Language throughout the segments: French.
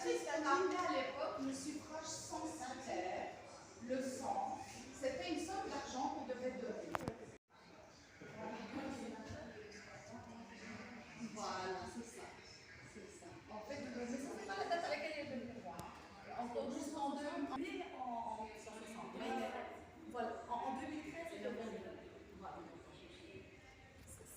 système appelé à l'époque le suffrage censitaire, le sang. C'était une somme d'argent qu'on devait donner. Voilà, c'est ça. En fait, mais ça, c'est pas la date à laquelle il est venu voir. Encore juste en 1960. Voilà, en 2013, il est venu. Voilà. C'est ça.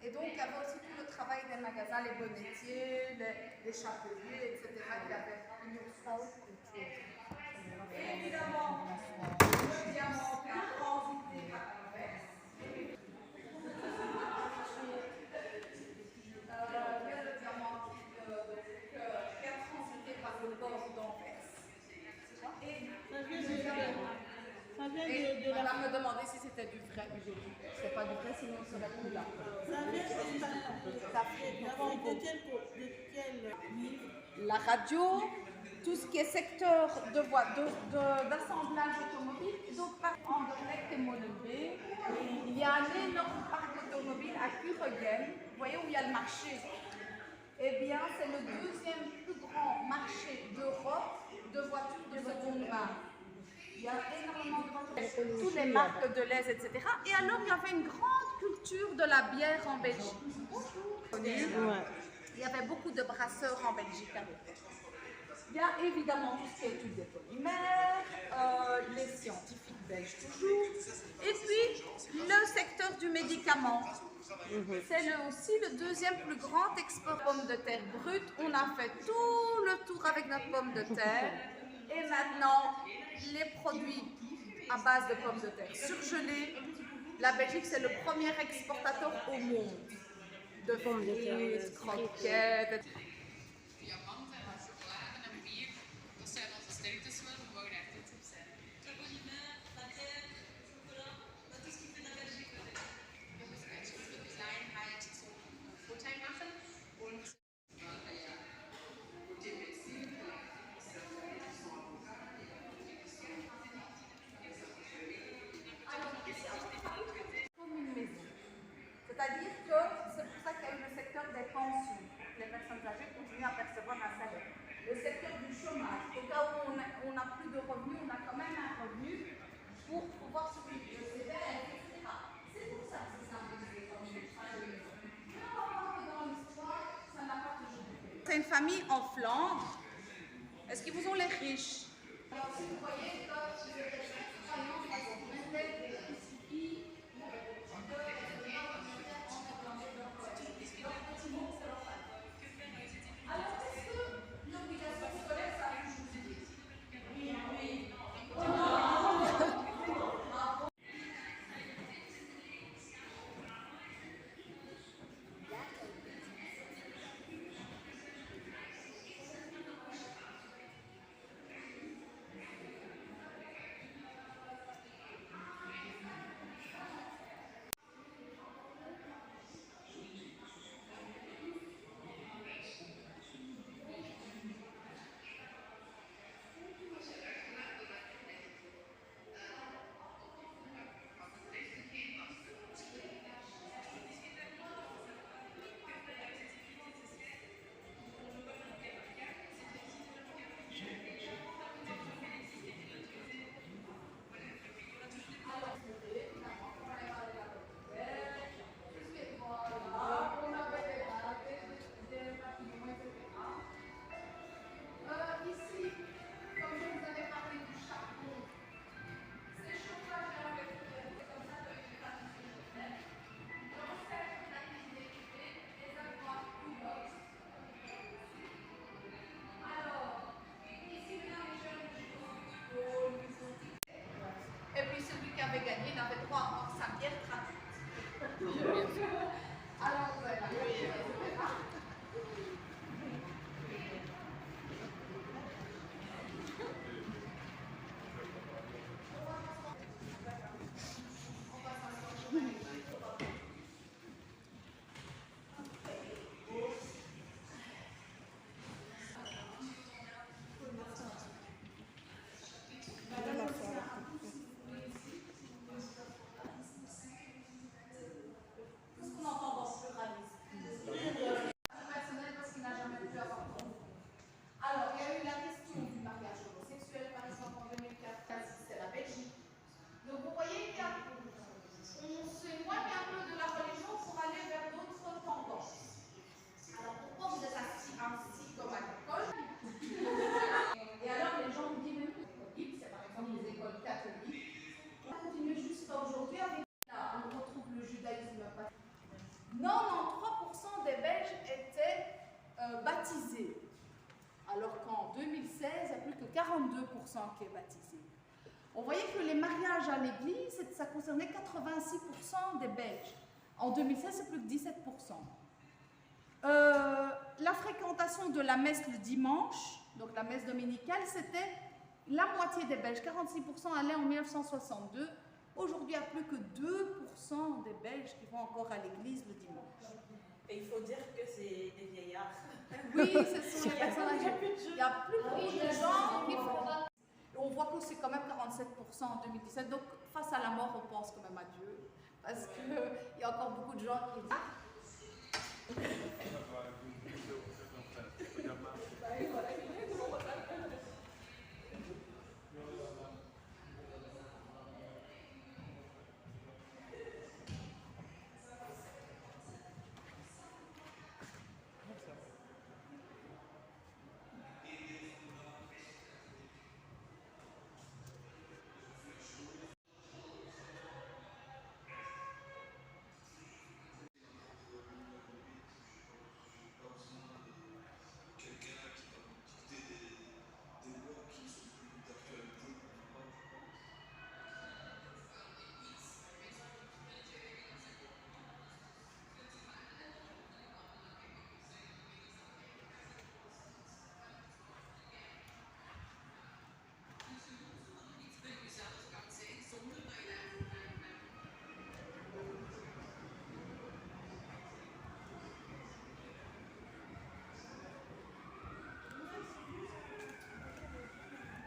Et donc, il y avait aussi tout le travail des magasins, les bonnetiers, les chapeliers, etc. qui avaient une autre évidemment, le diamant qui a transité à Anvers. Le diamant qui a transité par le port d'Anvers. Et madame me demandait si c'était du vrai. C'est pas du vrai, sinon on serait plus là. La radio, tout ce qui est secteur d'assemblage automobile, donc par Anderlecht et Molenbeek, il y a un énorme parc automobile à Kuregem, vous voyez où il y a le marché. Eh bien, c'est le deuxième plus grand marché d'Europe de voitures de seconde main. Il y a énormément de voitures, toutes les marques de lait, etc. Et alors, il y avait une grande culture de la bière en Belgique. Il y avait beaucoup de brasseurs en Belgique à l'époque. Il y a évidemment tout ce qui est études des polymères, les scientifiques belges toujours, et puis le secteur du médicament. C'est aussi le deuxième plus grand export de pommes de terre brutes. On a fait tout le tour avec notre pomme de terre. Et maintenant, les produits à base de pommes de terre surgelées, la Belgique, c'est le premier exportateur au monde de pommes de terre, croquettes. C'est-à-dire que c'est pour ça qu'il y a eu le secteur des pensions. Les personnes âgées continuent à percevoir un salaire. Le secteur du chômage, au cas où on n'a plus de revenus, on a quand même un revenu pour pouvoir se payer, etc. C'est pour ça c'est une famille en Flandre. Est-ce qu'ils vous ont les riches? Alors, si vous voyez que et puis celui qui avait gagné, il avait droit à avoir sa bière gratuite. Alors voilà. Baptisés, alors qu'en 2016, il n'y a plus que 42% qui est baptisé. On voyait que les mariages à l'église, ça concernait 86% des Belges. En 2016, c'est plus que 17%. La fréquentation de la messe le dimanche, donc la messe dominicale, c'était la moitié des Belges. 46% allaient en 1962. Aujourd'hui, il n'y a plus que 2% des Belges qui vont encore à l'église le dimanche. Et il faut dire que c'est des vieillards. Oui, ce sont les personnes âgées. Il n'y a plus beaucoup de gens qui font. On voit que c'est quand même 47% en 2017. Donc, face à la mort, on pense quand même à Dieu. Parce qu'il y a encore beaucoup de gens qui disent.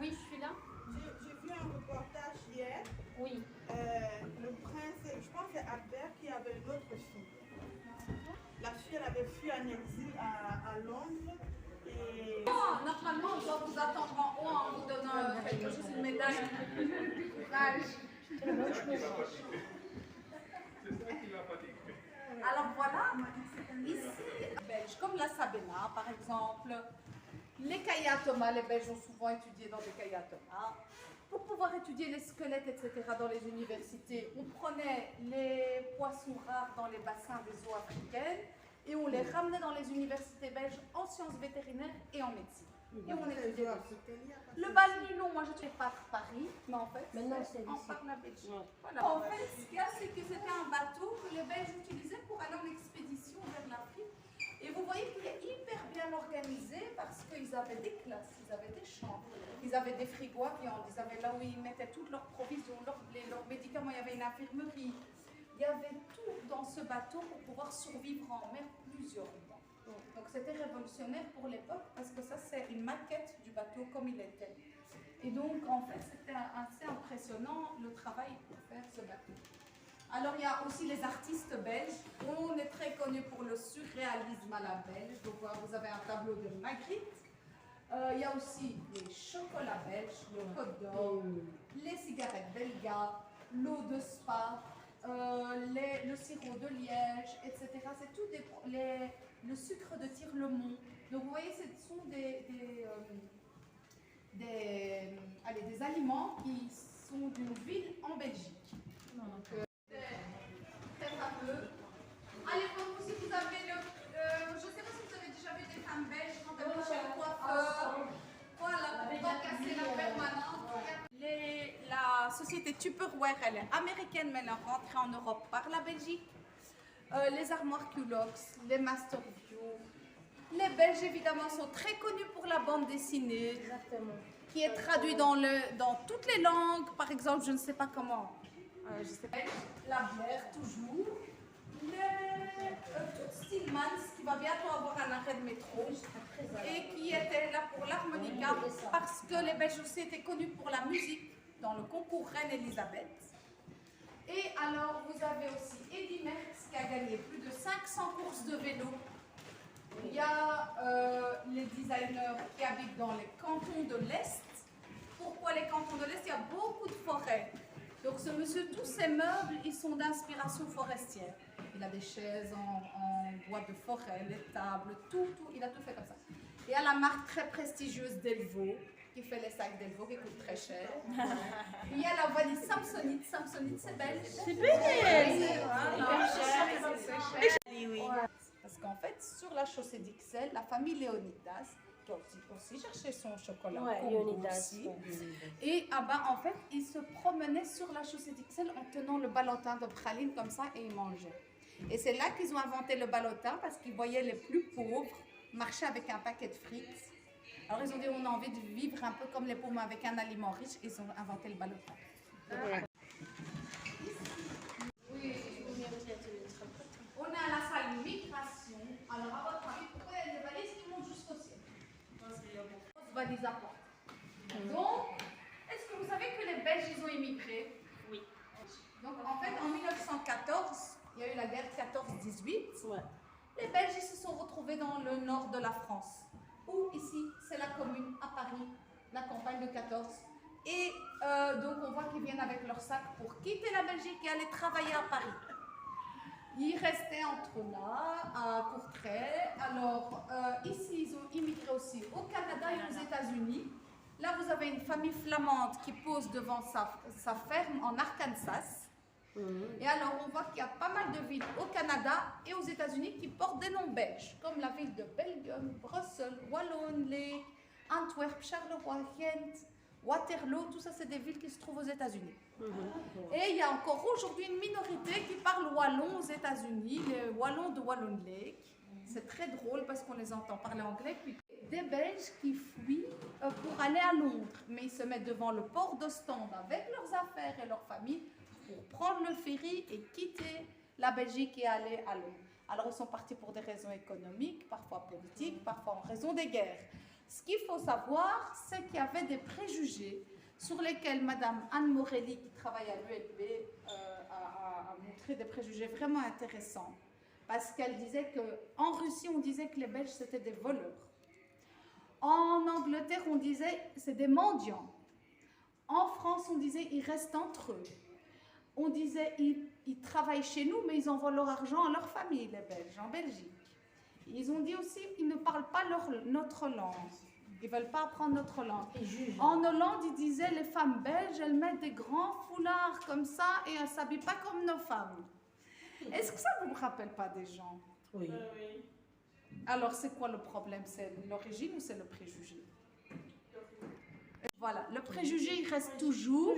Oui, je suis là. J'ai vu un reportage hier. Oui. Le prince, je pense que c'est Albert qui avait une autre fille. La fille, elle avait fui en exil à Londres. Et... Oh, normalement, on doit vous attendre en haut en vous donnant quelque chose, une médaille. Courage. Alors voilà, ici, belge, comme la Sabena, par exemple. Les cahiers à Thomas, les Belges ont souvent étudié dans des cahiers à Thomas. Pour pouvoir étudier les squelettes, etc., dans les universités, on prenait les poissons rares dans les bassins des eaux africaines et on les ramenait dans les universités belges en sciences vétérinaires et en médecine. Et on étudiait le bal du long, moi je ne suis pas Paris, mais en fait, Maintenant, c'est en ici. par la Belgique. Voilà. En fait, ce qu'il y a, c'est que c'était un bateau que les Belges utilisaient pour aller en expédition vers l'Afrique. Et vous voyez qu'il est hyper bien organisé parce qu'ils avaient des classes, ils avaient des chambres, ils avaient des frigos à viande, ils avaient là où ils mettaient toutes leurs provisions, leurs médicaments, il y avait une infirmerie. Il y avait tout dans ce bateau pour pouvoir survivre en mer plusieurs mois. Donc c'était révolutionnaire pour l'époque parce que ça c'est une maquette du bateau comme il était. Et donc en fait c'était assez impressionnant le travail pour faire ce bateau. Alors il y a aussi les artistes belges. On est très connu pour le surréalisme à la belge. Donc vous avez un tableau de Magritte. Il y a aussi les chocolats belges, le Côte d'Or, les cigarettes Belga, l'eau de Spa, le sirop de Liège, etc. C'est tout le sucre de Tirlemont. Donc vous voyez, ce sont des aliments qui sont d'une ville en Belgique. Donc, très fameux. À l'époque aussi, vous avez je ne sais pas si vous avez déjà vu des femmes belges quand elles vont chez le coiffeur. Voilà, pour pas casser la permanente. La société Tupperware, elle est américaine, mais elle est rentrée en Europe par la Belgique. Les armoires Culox, les Masterview. Les Belges, évidemment, sont très connus pour la bande dessinée. Exactement. Qui est traduite dans toutes les langues. Par exemple, je ne sais pas comment. Je sais pas. La bière, toujours. Tout Stillmans, qui va bientôt avoir un arrêt de métro. Et qui était là pour l'harmonica. Parce que les Belges aussi étaient connus pour la musique dans le concours Reine Elisabeth. Et alors, vous avez aussi Eddy Merckx qui a gagné plus de 500 courses de vélo. Il y a les designers qui habitent dans les cantons de l'Est. Pourquoi les cantons de l'Est? Il y a beaucoup de forêts. Donc ce monsieur, tous ses meubles, ils sont d'inspiration forestière. Il a des chaises en bois de forêt, les tables, tout, il a tout fait comme ça. Il y a la marque très prestigieuse Delvaux, qui fait les sacs Delvaux, qui coûtent très cher. Il y a la vanille Samsonite. Samsonite, c'est belge. C'est belge. Parce qu'en fait, sur la chaussée d'Ixelles, la famille Léonidas, qui a aussi cherché son chocolat, aussi. Et en fait, ils se promenaient sur la chaussée d'Ixelles en tenant le ballotin de praline comme ça et ils mangeaient. Et c'est là qu'ils ont inventé le ballotin parce qu'ils voyaient les plus pauvres marcher avec un paquet de frites. Alors ils ont dit on a envie de vivre un peu comme les pauvres mais avec un aliment riche. Ils ont inventé le ballotin. On est à la salle migration. Alors, à votre avis, pourquoi il y a des valises qui montent jusqu'au ciel? Parce qu'il y a beaucoup de valises à porter. Donc, est-ce que vous savez que les Belges, ils ont immigré? Oui. Donc, en fait, en 1914, il y a eu la guerre 14-18. Ouais. Les Belges, ils se sont retrouvés dans le nord de la France. Ou ici, c'est la commune, à Paris, la campagne de 14. Et donc, on voit qu'ils viennent avec leur sac pour quitter la Belgique et aller travailler à Paris. Ils restaient entre là, à Courtrai. Alors, ici, ils ont immigré aussi au Canada et aux États-Unis. Là, vous avez une famille flamande qui pose devant sa ferme en Arkansas. Et alors, on voit qu'il y a pas mal de villes au Canada et aux États-Unis qui portent des noms belges, comme la ville de Belgium, Bruxelles, Wallon Lake, Antwerp, Charleroi, Ghent, Waterloo. Tout ça, c'est des villes qui se trouvent aux États-Unis. Et il y a encore aujourd'hui une minorité qui parle wallon aux États-Unis, les Wallons de Wallon Lake. C'est très drôle parce qu'on les entend parler anglais. Puis des Belges qui fuient pour aller à Londres, mais ils se mettent devant le port d'Ostende avec leurs affaires et leurs familles pour prendre le ferry et quitter la Belgique et aller à Londres. Alors ils sont partis pour des raisons économiques, parfois politiques, parfois en raison des guerres. Ce qu'il faut savoir, c'est qu'il y avait des préjugés sur lesquels Madame Anne Morelli, qui travaille à l'ULB, a montré des préjugés vraiment intéressants. Parce qu'elle disait qu'en Russie, on disait que les Belges, c'était des voleurs. En Angleterre, on disait c'est des mendiants. En France, on disait ils restent entre eux. On disait ils travaillent chez nous, mais ils envoient leur argent à leur famille, les Belges, en Belgique. Ils ont dit aussi qu'ils ne parlent pas notre langue. Ils ne veulent pas apprendre notre langue. En Hollande, ils disaient les femmes belges, elles mettent des grands foulards comme ça et elles ne s'habillent pas comme nos femmes. Est-ce que ça ne vous rappelle pas des gens? Oui. Alors, c'est quoi le problème? C'est l'origine ou c'est le préjugé? Voilà, le préjugé, il reste toujours.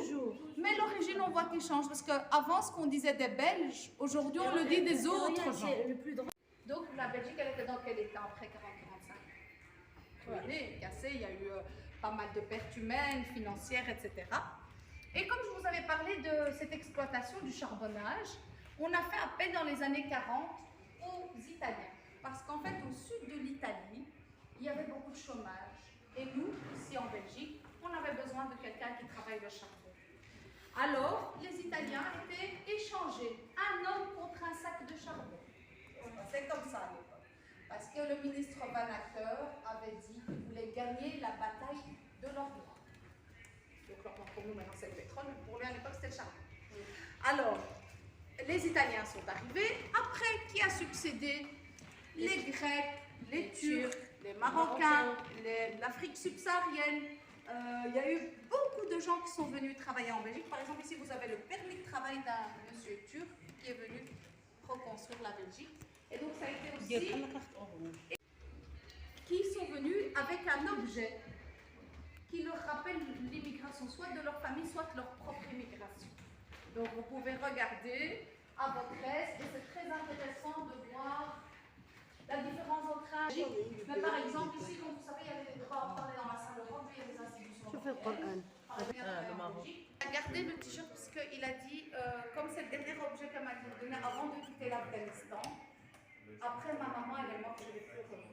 Mais l'origine, on voit qu'il change. Parce qu'avant, ce qu'on disait des Belges, aujourd'hui, on le dit des autres gens. Donc, la Belgique, elle était dans quel état après 40-45? Ruinée, cassée, il y a eu pas mal de pertes humaines, financières, etc. Et comme je vous avais parlé de cette exploitation du charbonnage, on a fait appel dans les années 40 aux Italiens. Parce qu'en fait, au sud de l'Italie, il y avait beaucoup de chômage. Et nous, ici en Belgique, on avait besoin de quelqu'un qui travaille le charbon. Alors, les Italiens étaient échangés, un homme contre un sac de charbon. C'est comme ça à l'époque. Parce que le ministre Van Acker avait dit qu'il voulait gagner la bataille de l'Orient. Donc l'Orient pour nous maintenant c'est le pétrole, mais pour lui à l'époque c'était le charbon. Alors, les Italiens sont arrivés. Après, qui a succédé? Les Grecs, les Turcs, les Marocains, l'Afrique subsaharienne. Il y a eu beaucoup de gens qui sont venus travailler en Belgique. Par exemple, ici, vous avez le permis de travail d'un monsieur turc qui est venu reconstruire la Belgique. Et donc, ça a été aussi qui sont venus avec un objet qui leur rappelle l'immigration, soit de leur famille, soit de leur propre immigration. Donc, vous pouvez regarder à votre aise, et c'est très intéressant de voir la différence entre un. Mais par exemple, ici, comme vous savez, il y avait des droits, on parlait dans la salle Europe, il y a des institutions. Je fais le Maroc. Regardez le t-shirt parce qu'il a dit, comme c'est le dernier objet qu'elle m'a donné avant de quitter l'Afghanistan, après ma maman elle est morte, je l'ai plus revu.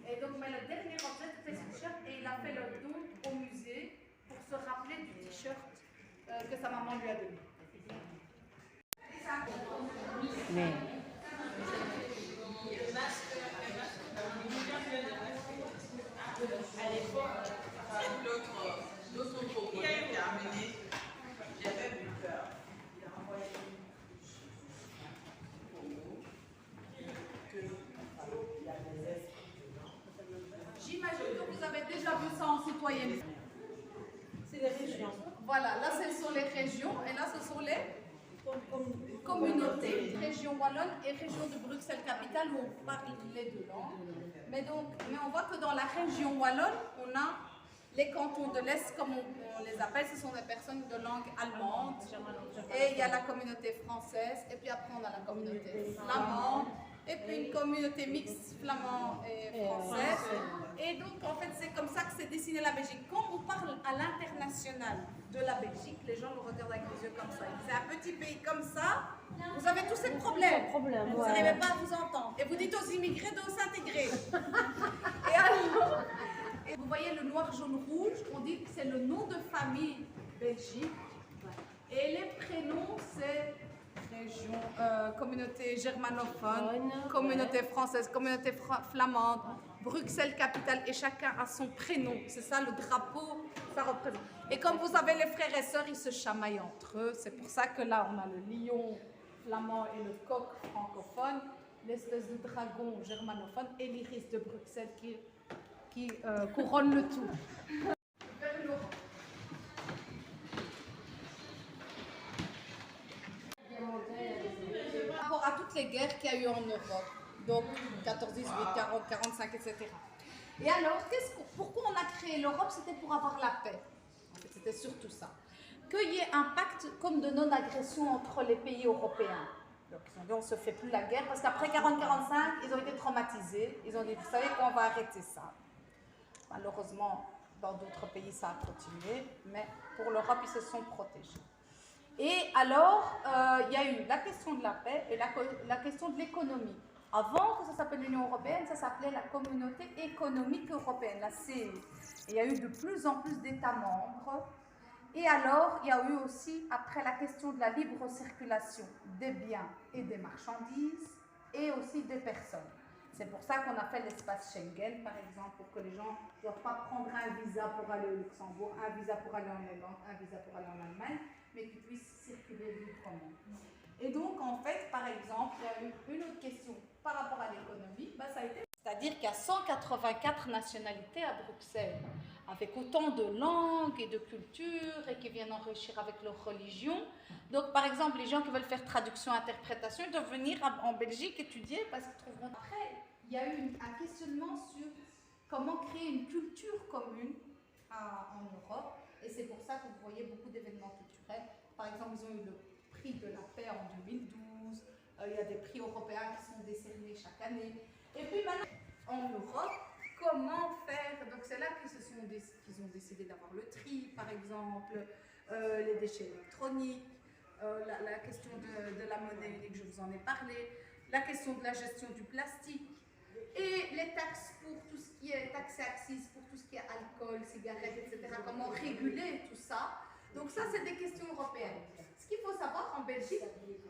Et donc, mais le dernier objet c'était ce t-shirt et il a fait le don au musée pour se rappeler du t-shirt que sa maman lui a donné. Mais. À l'époque, l'autre propriétaire qui a amené, j'avais eu peur. Il a envoyé J'imagine que vous avez déjà vu ça en citoyenneté. C'est les régions. Voilà, là ce sont les régions et là ce sont les communautés. Région wallonne et région de Bruxelles-Capitale où on parle les deux langues. Mais on voit que dans la région wallonne, on a les cantons de l'Est, comme on les appelle, ce sont des personnes de langue allemande. Et il y a la communauté française, et puis après on a la communauté flamande, et puis une communauté mixte flamand et français. Et donc en fait c'est comme ça que s'est dessinée la Belgique. Quand on parle à l'international de la Belgique, les gens nous regardent avec les yeux comme ça. C'est un petit pays comme ça, vous avez tous ces problèmes. Vous n'arrivez pas à vous entendre. Et vous dites aux immigrés de s'intégrer. Et alors, et vous voyez le noir, jaune, rouge, on dit que c'est le nom de famille Belgique. Et les prénoms, c'est région, communauté germanophone, communauté française, communauté flamande, Bruxelles-Capitale, et chacun a son prénom. C'est ça le drapeau, ça représente. Et comme vous avez les frères et sœurs, ils se chamaillent entre eux. C'est pour ça que là, on a le lion flamand et le coq francophone, l'espèce de dragon germanophone et l'iris de Bruxelles qui couronne le tout. Vers l'Europe. Par rapport à toutes les guerres qu'il y a eu en Europe, donc 14, 18, 40, 45, etc. Et alors, pourquoi on a créé l'Europe? C'était pour avoir la paix. En fait, c'était surtout ça. Qu'il y ait un pacte comme de non-agression entre les pays européens. Donc, ils ont dit, on ne se fait plus la guerre, parce qu'après 40-45, ils ont été traumatisés. Ils ont dit, vous savez quoi, on va arrêter ça. Malheureusement, dans d'autres pays, ça a continué, mais pour l'Europe, ils se sont protégés. Et alors, il y a eu la question de la paix et la question de l'économie. Avant que ça s'appelle l'Union européenne, ça s'appelait la Communauté économique européenne, la CE. Il y a eu de plus en plus d'États membres. Et alors, il y a eu aussi, après la question de la libre circulation des biens et des marchandises, et aussi des personnes. C'est pour ça qu'on a fait l'espace Schengen, par exemple, pour que les gens ne doivent pas prendre un visa pour aller au Luxembourg, un visa pour aller en Irlande, un visa pour aller en Allemagne, mais qu'ils puissent circuler librement. Et donc, en fait, par exemple, il y a eu une autre question par rapport à l'économie, ben, ça a été... C'est-à-dire qu'il y a 184 nationalités à Bruxelles, avec autant de langues et de cultures et qui viennent enrichir avec leur religion. Donc, par exemple, les gens qui veulent faire traduction-interprétation, ils doivent venir en Belgique étudier parce qu'ils trouveront... Après, il y a eu un questionnement sur comment créer une culture commune en Europe. Et c'est pour ça que vous voyez beaucoup d'événements culturels. Par exemple, ils ont eu le prix de la paix en 2012. Il y a des prix européens qui sont décernés chaque année. Et puis maintenant, en Europe, comment faire? Donc c'est là qu'ils ont décidé d'avoir le tri, par exemple, les déchets électroniques, la question de la monnaie unique, je vous en ai parlé, la question de la gestion du plastique, et les taxes pour tout ce qui est taxes et accises, pour tout ce qui est alcool, cigarettes, etc. Comment réguler tout ça? Donc ça, c'est des questions européennes. Ce qu'il faut savoir en Belgique,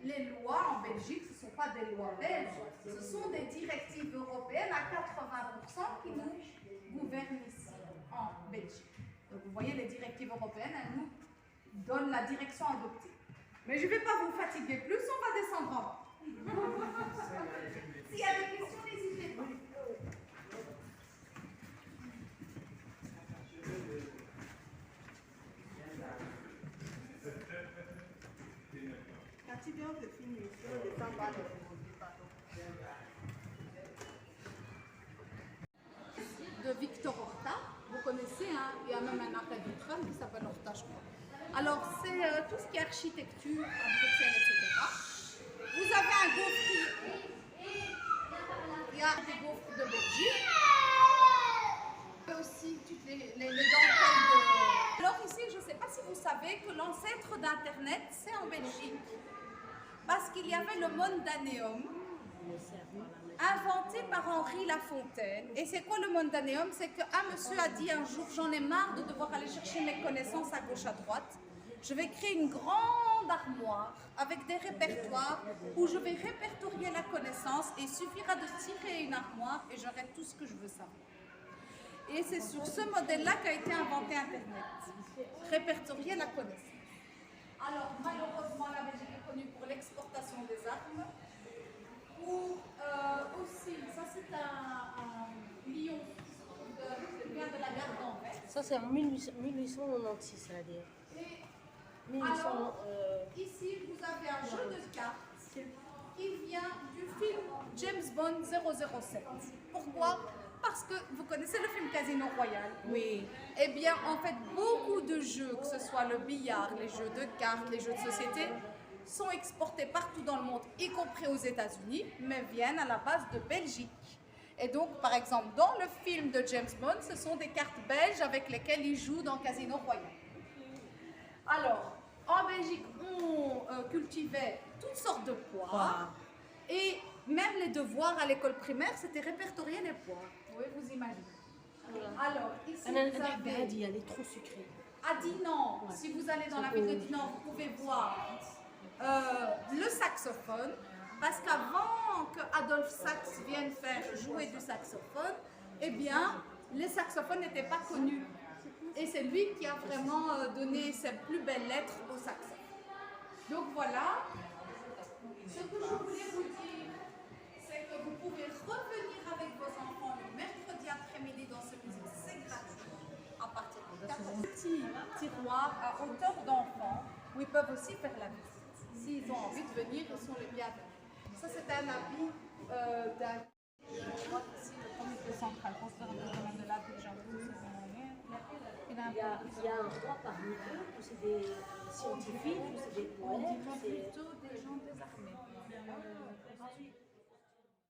les lois en Belgique, ce ne sont pas des lois belges, ce sont des directives européennes à 80% qui nous gouvernent ici, en Belgique. Donc vous voyez, les directives européennes, elles nous donnent la direction à adopter. Mais je ne vais pas vous fatiguer plus, on va descendre en bas. S'il y a des questions, n'hésitez pas. De Victor Horta, vous connaissez, hein, il y a même un arrêt de train qui s'appelle Horta, je crois. Alors, c'est tout ce qui est architecture à Bruxelles, etc. Vous avez un gaufrier, il y a des gaufres de Belgique, et aussi toutes les dentelles de... Alors ici, je ne sais pas si vous savez que l'ancêtre d'Internet, c'est en Belgique. Parce qu'il y avait le Mondaneum, inventé par Henri Lafontaine. Et c'est quoi le Mondaneum? C'est qu'un monsieur a dit un jour, j'en ai marre de devoir aller chercher mes connaissances à gauche, à droite. Je vais créer une grande armoire avec des répertoires où je vais répertorier la connaissance et il suffira de tirer une armoire et j'aurai tout ce que je veux savoir. Et c'est sur ce modèle-là qu'a été inventé Internet. Répertorier la connaissance. Alors, malheureusement, la Belgique est connue pour l'exportation des armes. Pour aussi, ça c'est un lion qui vient de la gare d'Anvers. Ça, c'est en 1896, c'est-à-dire. Alors, ici, vous avez un jeu de cartes qui vient du film James Bond 007. Pourquoi? Parce que vous connaissez le film Casino Royale. Oui. Eh bien, en fait, beaucoup de jeux, que ce soit le billard, les jeux de cartes, les jeux de société, sont exportés partout dans le monde, y compris aux États-Unis, mais viennent à la base de Belgique. Et donc, par exemple, dans le film de James Bond, ce sont des cartes belges avec lesquelles ils jouent dans Casino Royale. Alors, en Belgique, on cultivait toutes sortes de poires. Et même les devoirs à l'école primaire, c'était répertorier les poires. Oui, vous imaginez. Alors, ici, vous avez... dit, elle est trop sucrée. À Dinan, si vous allez dans la ville de Dinan, vous pouvez voir le saxophone. Parce qu'avant que Adolphe Sax vienne faire jouer du saxophone, eh bien, les saxophones n'étaient pas connus. Et c'est lui qui a vraiment donné ses plus belles lettres au saxophone. Donc voilà, ce que je voulais vous dire, c'est que vous pouvez revenir avec vos enfants le mercredi après-midi dans ce musée, c'est gratuit, à partir de 14 petits tiroirs à hauteur d'enfants, où ils peuvent aussi faire la visite. S'ils ont envie de venir, ils sont les bienvenus. Ça, c'est un habit d'un... Je crois que c'est le comité central, conseiller du domaine de la ville, Il y a un roi parmi eux, ou c'est des scientifiques, ou c'est des poètes, on dirait plutôt des gens désarmés.